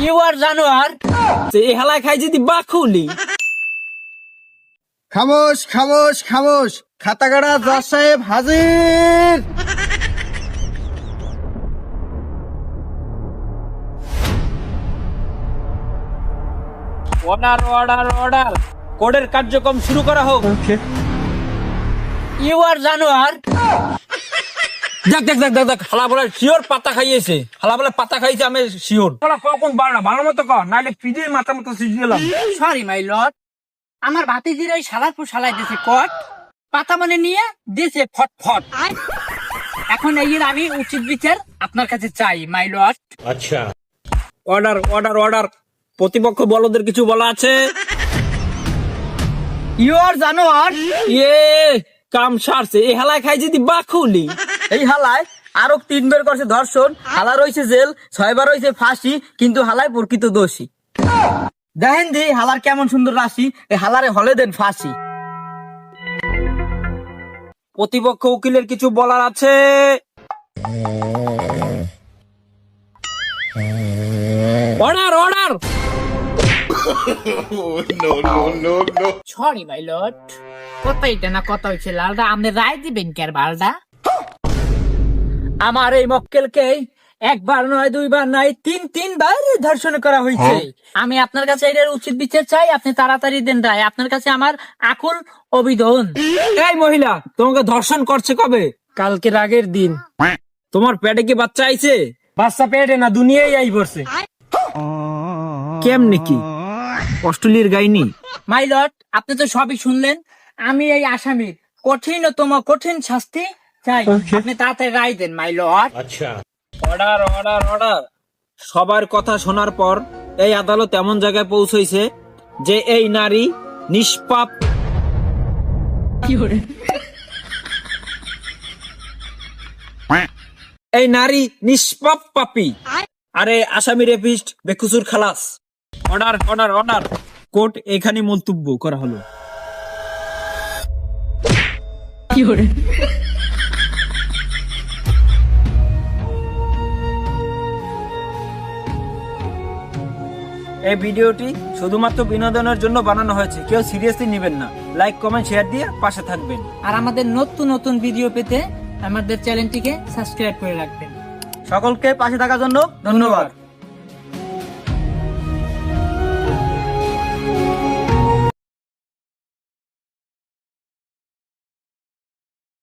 You আর জানোয়ার এই হালায় খাই যদি বাকুলি। খামোশ খামোশ খামোশ, খাতাকাটা জজ সাহেব হাজির। অর্ডার অর্ডার অর্ডার, কোর্টের কার্যক্রম শুরু করা হোক। ইউ আর জানোয়ার। দেখ দেখ দেখ দেখ দেখ, হালা বলে শিওর পাতা খাইয়েছে, হালা বলে পাতা খাইছে, আমি শিওর। কখন বাড়া ভালো মতো কর, নাইলে পিঠে মাথা মতো সিজ দিলাম। সরি মাই লর্ড, আমার ভাতিজির ওই শালার পর শালাই দিয়েছে কট, পাতা মানে নিয়ে দিয়েছে ফটফট। এখন এই আমি উচিত বিচার আপনার কাছে চাই মাই লর্ড। আচ্ছা, অর্ডার অর্ডার অর্ডার, প্রতিপক্ষ বলদের কিছু বলা আছে? ইউ আর জানোয়ার। ইয়ে কাম সারছে, এই হালায় খাই যদি বাকুলি। এই হালায় আরো 3 বার করছে ধর্ষণ, হালা রয়েছে জেল, 6 বার রয়েছে ফাঁসি, কিন্তু হালায় প্রকৃত দোষী। দেখেন দি হালার কেমন সুন্দর রাশি, এই হালারে হলে দেন ফাঁসি। প্রতিপক্ষ উকিলের কিছু বলার আছে? Order order. Sorry my lord, কথা এটা না কথা হয়েছে লালদা, আপনি রায় দিবেন কের বালদা? আমার এই মক্কেলকে একবার নয়, 2 বার নয়, 3 বার ধর্ষণ করা হয়েছে। আমি আপনার কাছে এটার উচিত বিচার চাই, আপনি তাড়াতাড়ি দেন রায়। আপনার কাছে আমার আকুল অভিযোগ। এই মহিলা, তোমাকে ধর্ষণ করছে কবে? কালকের আগের দিন। তোমার পেটে কি বাচ্চা আইছে? বাচ্চা পেটে না, দুনিয়ায় আই পড়ছে। কেমনে কি অস্ট্রেলিয়ার গাইনি? মাই লর্ড, আপনি তো সবই শুনলেন। আমি এই আসামির কঠিনতম কঠিন শাস্তি চাই, আপনি তাড়াতাড়ি রায় দেন মাই লর্ড। আচ্ছা, অর্ডার অর্ডার অর্ডার। সবার কথা শোনার পর এই আদালত এমন জায়গায় পৌঁছেছে যে এই নারী নিষ্পাপ। এই নারী নিষ্পাপ পাপী। আরে আসামি রেপিস্ট বেকুসুর খালাস। অর্ডার অর্ডার অর্ডার, কোর্ট এখানে মন্তব্য করা হলো। এই ভিডিওটি শুধুমাত্র বিনোদনের জন্য বানানো হয়েছে, কেউ সিরিয়াসলি নেবেন না। লাইক কমেন্ট শেয়ার দিয়ে পাশে থাকবেন। আর আমাদের নতুন নতুন ভিডিও পেতে আমাদের চ্যানেলটিকে সাবস্ক্রাইব করে রাখবেন। সকলকে পাশে থাকার জন্য ধন্যবাদ।